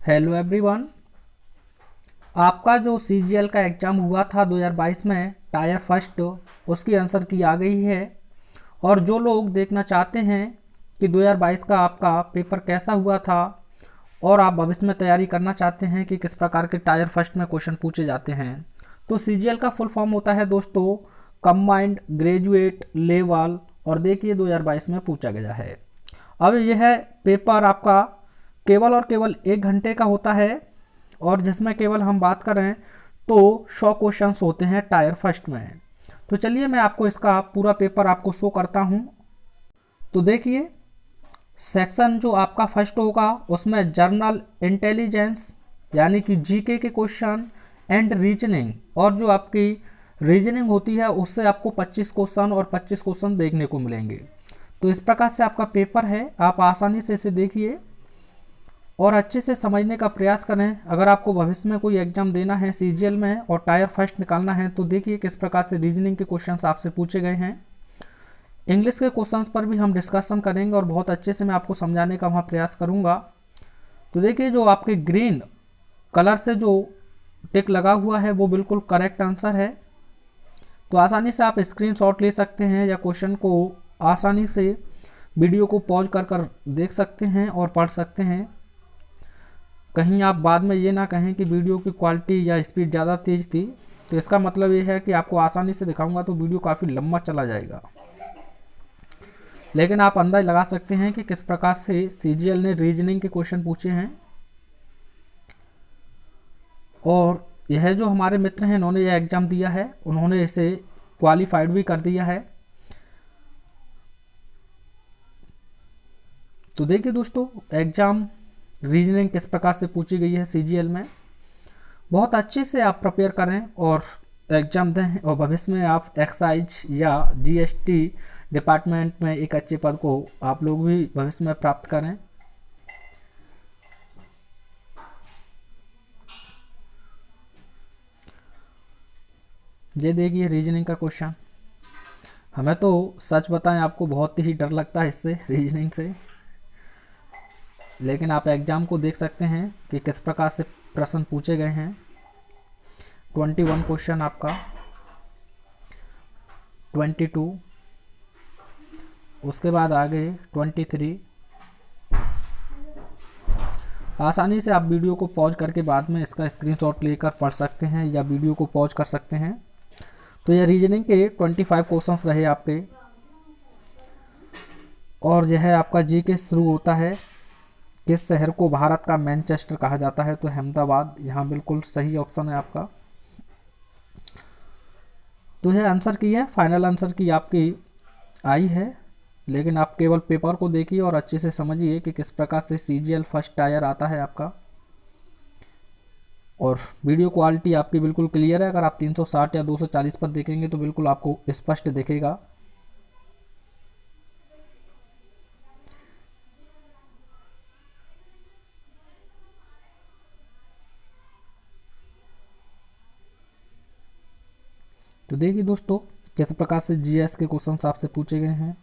Hello everyone. आपका जो CGL का एग्ज़ाम हुआ था 2022 में टायर फर्स्ट, उसकी आंसर की आ गई है। और जो लोग देखना चाहते हैं कि 2022 का आपका पेपर कैसा हुआ था और आप भविष्य में तैयारी करना चाहते हैं कि किस प्रकार के टायर फर्स्ट में क्वेश्चन पूछे जाते हैं, तो सीजीएल का फुल फॉर्म होता है दोस्तों कंबाइंड ग्रेजुएट लेवल। और देखिए 2022 में पूछा गया है। अब यह पेपर आपका केवल और केवल 1 घंटे का होता है और जिसमें केवल हम बात करें तो 100 क्वेश्चंस होते हैं टायर फर्स्ट में। तो चलिए मैं आपको इसका पूरा पेपर आपको शो करता हूं। तो देखिए सेक्शन जो आपका फर्स्ट होगा उसमें जर्नल इंटेलिजेंस यानी कि जीके के क्वेश्चन एंड रीजनिंग, और जो आपकी रीजनिंग होती है उससे आपको 25 क्वेश्चन और 25 क्वेश्चन देखने को मिलेंगे। तो इस प्रकार से आपका पेपर है, आप आसानी से इसे देखिए और अच्छे से समझने का प्रयास करें। अगर आपको भविष्य में कोई एग्जाम देना है सीजीएल में और टायर फर्स्ट निकालना है तो देखिए किस प्रकार से रीजनिंग के क्वेश्चंस आपसे पूछे गए हैं। इंग्लिश के क्वेश्चंस पर भी हम डिस्कशन करेंगे और बहुत अच्छे से मैं आपको समझाने का वहाँ प्रयास करूँगा। तो देखिए जो आपके ग्रीन कलर से जो टिक लगा हुआ है वो बिल्कुल करेक्ट आंसर है। तो आसानी से आप स्क्रीनशॉट ले सकते हैं या क्वेश्चन को आसानी से वीडियो को पॉज कर देख सकते हैं और पढ़ सकते हैं। कहीं आप बाद में ये ना कहें कि वीडियो की क्वालिटी या स्पीड ज़्यादा तेज़ थी, तो इसका मतलब ये है कि आपको आसानी से दिखाऊंगा तो वीडियो काफ़ी लंबा चला जाएगा। लेकिन आप अंदाज लगा सकते हैं कि किस प्रकार से सीजीएल ने रीजनिंग के क्वेश्चन पूछे हैं। और यह जो हमारे मित्र हैं इन्होंने यह एग्ज़ाम दिया है, उन्होंने इसे क्वालिफाइड भी कर दिया है। तो देखिए दोस्तों एग्ज़ाम रीजनिंग किस प्रकार से पूछी गई है सीजीएल में। बहुत अच्छे से आप प्रिपेयर करें और एग्ज़ाम दें और भविष्य में आप एक्साइज या जीएसटी डिपार्टमेंट में एक अच्छे पद को आप लोग भी भविष्य में प्राप्त करें। ये देखिए रीजनिंग का क्वेश्चन। हमें तो सच बताएं आपको बहुत ही डर लगता है इससे, रीजनिंग से, लेकिन आप एग्ज़ाम को देख सकते हैं कि किस प्रकार से प्रश्न पूछे गए हैं। 21 क्वेश्चन आपका, 22, उसके बाद आगे 23। आसानी से आप वीडियो को पॉज करके बाद में इसका स्क्रीनशॉट लेकर पढ़ सकते हैं या वीडियो को पॉज कर सकते हैं। तो यह रीजनिंग के 25 क्वेश्चंस रहे आपके। और यह आपका जी के शुरू होता है। किस शहर को भारत का मैनचेस्टर कहा जाता है? तो अहमदाबाद, यहाँ बिल्कुल सही ऑप्शन है आपका। तो यह आंसर की है, फाइनल आंसर की आपकी आई है, लेकिन आप केवल पेपर को देखिए और अच्छे से समझिए कि किस प्रकार से सीजीएल फर्स्ट टायर आता है आपका। और वीडियो क्वालिटी आपकी बिल्कुल क्लियर है। अगर आप 360 या 240 पर देखेंगे तो बिल्कुल आपको स्पष्ट दिखेगा। तो देखिए दोस्तों किस प्रकार से जीएस के क्वेश्चंस आपसे पूछे गए हैं।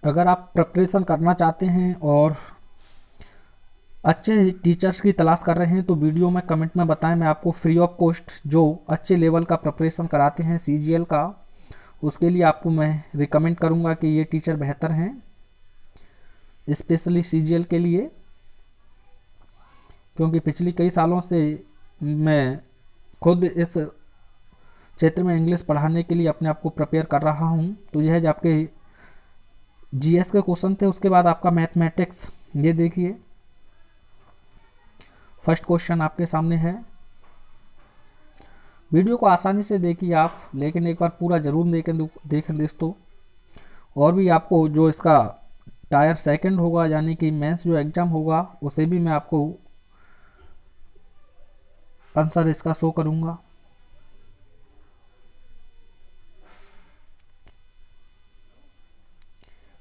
अगर आप प्रिपरेशन करना चाहते हैं और अच्छे टीचर्स की तलाश कर रहे हैं तो वीडियो में कमेंट में बताएं, मैं आपको फ्री ऑफ कॉस्ट जो अच्छे लेवल का प्रिपरेशन कराते हैं सीजीएल का, उसके लिए आपको मैं रिकमेंड करूंगा कि ये टीचर बेहतर हैं स्पेशली सीजीएल के लिए। क्योंकि पिछली कई सालों से मैं खुद इस क्षेत्र में इंग्लिश पढ़ाने के लिए अपने आप को प्रिपेयर कर रहा हूँ। तो यह जो आपके जीएस के क्वेश्चन थे, उसके बाद आपका मैथमेटिक्स, ये देखिए फर्स्ट क्वेश्चन आपके सामने है। वीडियो को आसानी से देखिए आप, लेकिन एक बार पूरा जरूर देखें दोस्तों। और भी आपको जो इसका टायर सेकंड होगा यानी कि मेंस जो एग्ज़ाम होगा उसे भी मैं आपको आंसर इसका शो करूंगा।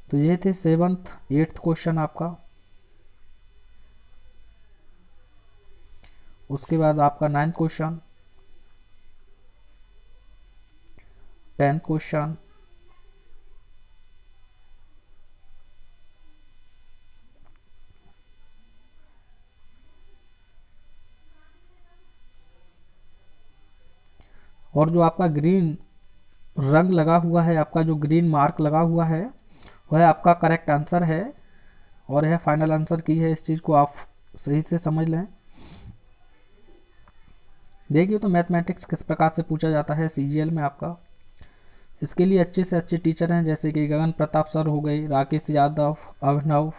तो ये थे 7th 8th क्वेश्चन आपका। उसके बाद आपका 9th क्वेश्चन, 10th क्वेश्चन, और जो आपका ग्रीन रंग लगा हुआ है, आपका जो ग्रीन मार्क लगा हुआ है वह आपका करेक्ट आंसर है और यह फाइनल आंसर की है। इस चीज़ को आप सही से समझ लें। देखिए तो मैथमेटिक्स किस प्रकार से पूछा जाता है सीजीएल में आपका, इसके लिए अच्छे से अच्छे टीचर हैं जैसे कि गगन प्रताप सर हो गए, राकेश यादव, अभिनव,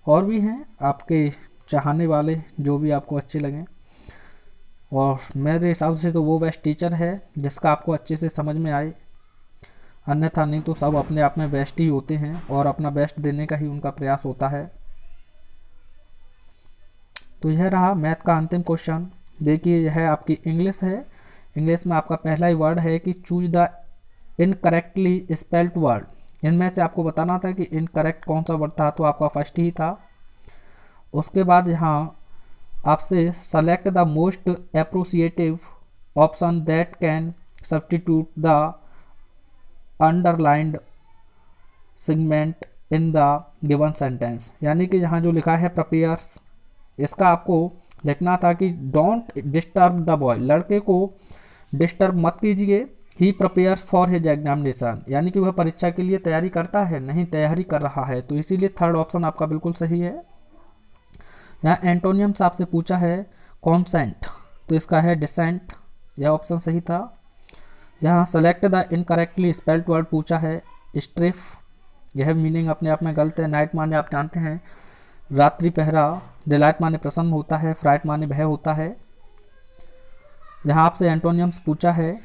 और भी हैं आपके चाहने वाले जो भी आपको अच्छे लगें। और मेरे हिसाब से तो वो बेस्ट टीचर है जिसका आपको अच्छे से समझ में आए, अन्यथा नहीं तो सब अपने आप में बेस्ट ही होते हैं और अपना बेस्ट देने का ही उनका प्रयास होता है। तो यह रहा मैथ का अंतिम क्वेश्चन। देखिए यह आपकी इंग्लिश है। इंग्लिश में आपका पहला ही वर्ड है कि choose the incorrectly spelled word. इनमें से आपको बताना था कि इनकरेक्ट कौन सा वर्ड था, तो आपका फर्स्ट ही था। उसके बाद यहाँ आपसे select the most appropriative option that can substitute the underlined segment in the given sentence. यानी कि यहाँ जो लिखा है प्रिपेयर्स, इसका आपको लिखना था कि डोंट डिस्टर्ब द बॉय, लड़के को डिस्टर्ब मत कीजिए। ही प्रिपेयर्स फॉर हिज एग्जामिनेशन, यानी कि वह परीक्षा के लिए तैयारी करता है, नहीं तैयारी कर रहा है, तो इसीलिए थर्ड ऑप्शन आपका बिल्कुल सही है। यहाँ एंटोनियम्स आपसे पूछा है कॉन्सेंट, तो इसका है डिसेंट, यह ऑप्शन सही था। यहाँ select the incorrectly spelled word पूछा है स्ट्रिफ, यह मीनिंग अपने आप में गलत है। नाइट माने आप जानते हैं रात्रि पहरा, डिलाइट माने प्रसन्न होता है, फ्राइट माने भय होता है। यहाँ आपसे एंटोनियम्स पूछा है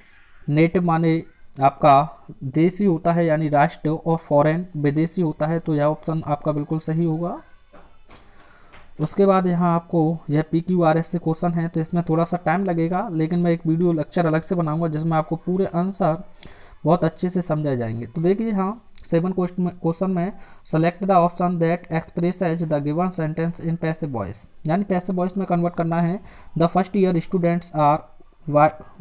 नेटिव माने आपका देसी होता है यानी राष्ट्र, और फॉरेन विदेशी होता है, तो यह ऑप्शन आपका बिल्कुल सही होगा। उसके बाद यहाँ आपको यह PQRS से क्वेश्चन है, तो इसमें थोड़ा सा टाइम लगेगा, लेकिन मैं एक वीडियो लेक्चर अलग से बनाऊंगा जिसमें आपको पूरे आंसर बहुत अच्छे से समझाए जाएंगे। तो देखिए यहाँ 7 क्वेश्चन में select the option that express as the given sentence in passive voice, यानी पैसिव वॉइस में कन्वर्ट करना है। The first year students are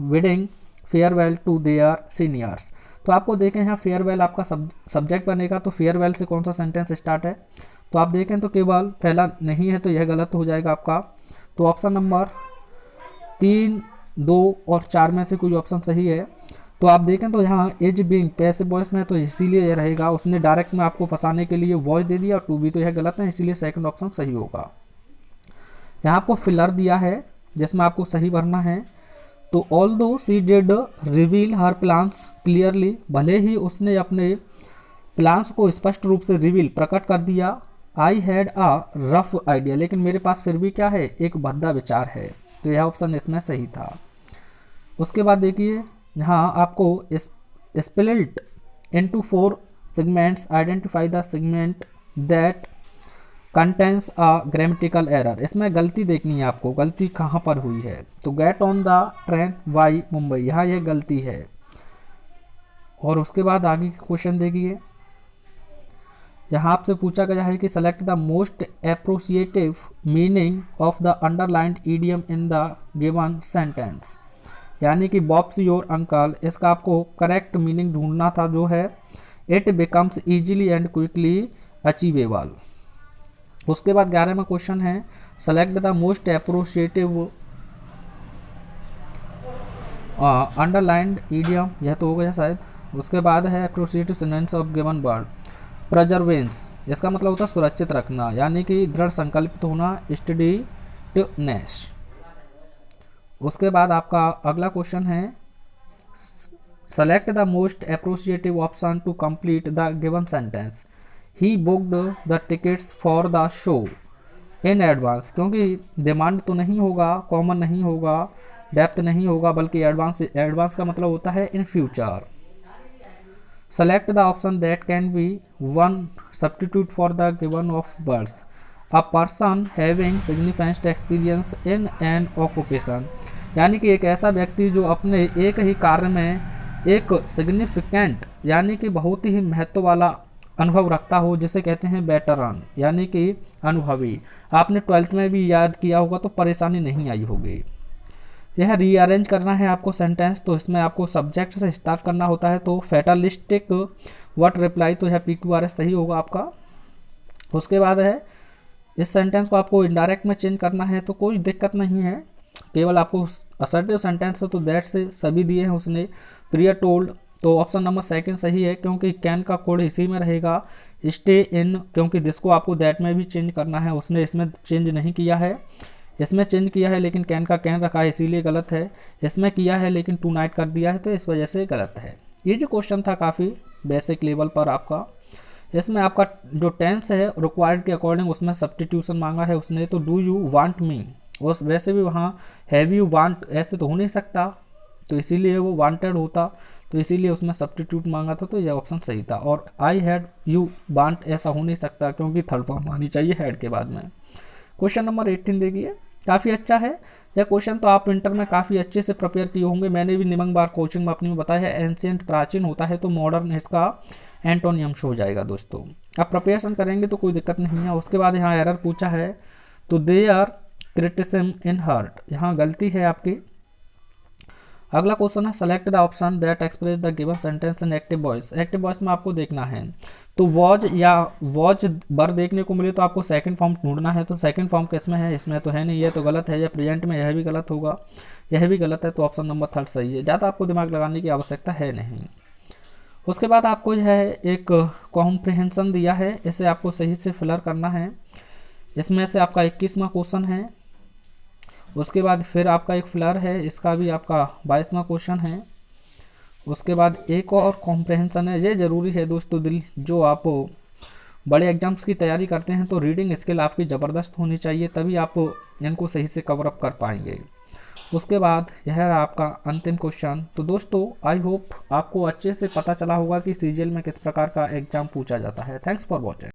bidding farewell to their seniors. तो आपको देखें यहाँ फेयरवेल आपका सब्जेक्ट बनेगा, तो फेयरवेल से कौन सा सेंटेंस स्टार्ट है, तो आप देखें तो केवल पहला नहीं है, तो यह गलत हो जाएगा आपका। तो ऑप्शन नंबर 3, 2 और 4 में से कोई ऑप्शन सही है। तो आप देखें तो यहाँ एज बिंग पैसिव वॉइस में, तो इसीलिए यह रहेगा, उसने डायरेक्ट में आपको फंसाने के लिए वॉइस दे दिया, और टू बी तो यह गलत है, इसीलिए सेकंड ऑप्शन सही होगा। यहाँ आपको फिलर दिया है जिसमें आपको सही भरना है। तो although she did reveal her plans clearly, भले ही उसने अपने प्लान्स को स्पष्ट रूप से रिवील प्रकट कर दिया। I had a rough idea, लेकिन मेरे पास फिर भी क्या है, एक भद्दा विचार है, तो यह ऑप्शन इसमें सही था। उसके बाद देखिए यहाँ आपको split into 4 segments, identify the segment that contains a grammatical error. इसमें गलती देखनी है आपको, गलती कहाँ पर हुई है। तो get on the train via Mumbai, यहाँ यह गलती है। और उसके बाद आगे क्वेश्चन देखिए, यहाँ आपसे पूछा गया है कि select the most appropriative meaning of the underlined idiom in the given sentence, यानी कि बॉब्स योर अंकल, इसका आपको करेक्ट मीनिंग ढूंढना था, जो है it becomes easily and quickly achievable. उसके बाद 11वां क्वेश्चन है select the most appropriative underlined idiom, यह तो हो गया शायद। उसके बाद है appropriative sentence of given word perseverance, इसका मतलब होता है सुरक्षित रखना, यानी कि दृढ़ संकल्पित होना, स्टडीनेस। उसके बाद आपका अगला क्वेश्चन है select the most appropriative option to complete the given sentence. He booked the tickets for the show in advance, क्योंकि डिमांड तो नहीं होगा, कॉमन नहीं होगा, डेप्थ नहीं होगा, बल्कि एडवांस, एडवांस का मतलब होता है in future. Select the option that can be one substitute for the given of words. A person having significant experience in an occupation, यानी कि एक ऐसा व्यक्ति जो अपने एक ही कार्य में एक सिग्निफिकेंट यानी कि बहुत ही महत्व वाला अनुभव रखता हो, जिसे कहते हैं वेटरन, यानी कि अनुभवी। आपने 12th में भी याद किया होगा तो परेशानी नहीं आई होगी। यह रीअरेंज करना है आपको सेंटेंस, तो इसमें आपको सब्जेक्ट से स्टार्ट करना होता है। तो फैटलिस्टिक व्हाट रिप्लाई, तो यह P2RS सही होगा आपका। उसके बाद है इस सेंटेंस को आपको इनडायरेक्ट में चेंज करना है, तो कोई दिक्कत नहीं है, केवल आपको असर्टिव सेंटेंस है तो दैट से सभी दिए हैं उसने। प्रियर टोल्ड, तो ऑप्शन नंबर सेकंड सही है, क्योंकि कैन का कोड इसी में रहेगा। स्टे इन, क्योंकि दिस को आपको दैट में भी चेंज करना है, उसने इसमें चेंज नहीं किया है। इसमें चेंज किया है लेकिन कैन का कैन रखा है इसीलिए गलत है। इसमें किया है लेकिन टू नाइट कर दिया है तो इस वजह से गलत है। ये जो क्वेश्चन था काफ़ी बेसिक लेवल पर आपका, इसमें आपका जो टेंस है रिक्वायर्ड के अकॉर्डिंग उसमें सब्स्टिट्यूशन मांगा है उसने। तो डू यू वांट मी, उस वैसे भी वहाँ हैव यू वांट ऐसे तो हो नहीं सकता, तो इसीलिए वो वांटेड होता, तो इसीलिए उसमें सब्स्टिट्यूट मांगा था, तो यह ऑप्शन सही था। और आई हैड यू वांट ऐसा हो नहीं सकता, क्योंकि थर्ड फॉर्म आनी चाहिए हैड के बाद में। क्वेश्चन नंबर 18 देखिए, काफ़ी अच्छा है यह क्वेश्चन, तो आप इंटर में काफ़ी अच्छे से प्रिपेयर किए होंगे। मैंने भी निमंग बार कोचिंग में अपनी में बताया है, एंशिएंट प्राचीन होता है तो मॉडर्न इसका एंटोनियम्स हो जाएगा दोस्तों। आप प्रिपरेशन करेंगे तो कोई दिक्कत नहीं है। उसके बाद यहाँ एरर पूछा है, तो they are criticism in hurt, यहाँ गलती है आपकी। अगला क्वेश्चन है select the option that express the given sentence in active voice. Active voice में आपको देखना है, तो वॉज या वॉज बर देखने को मिले तो आपको सेकंड फॉर्म ढूंढना है। तो सेकंड फॉर्म किसमें है, इसमें तो है नहीं, यह तो गलत है। या प्रेजेंट में, यह भी गलत होगा, यह भी गलत है, तो ऑप्शन नंबर थर्ड सही है। ज़्यादा आपको दिमाग लगाने की आवश्यकता है नहीं। उसके बाद आपको यह एक कॉम्प्रिहेंशन दिया है, इसे आपको सही से फिलर करना है। इसमें से आपका 21वां क्वेश्चन है। उसके बाद फिर आपका एक फिलर है, इसका भी आपका 22वां क्वेश्चन है। उसके बाद एक और कॉम्प्रिहेंशन है, ये ज़रूरी है दोस्तों। जो आप बड़े एग्जाम्स की तैयारी करते हैं तो रीडिंग स्किल आपकी ज़बरदस्त होनी चाहिए, तभी आप इनको सही से कवर अप कर पाएंगे। उसके बाद यह है आपका अंतिम क्वेश्चन। तो दोस्तों आई होप आपको अच्छे से पता चला होगा कि सीजीएल में किस प्रकार का एग्जाम पूछा जाता है। Thanks for watching.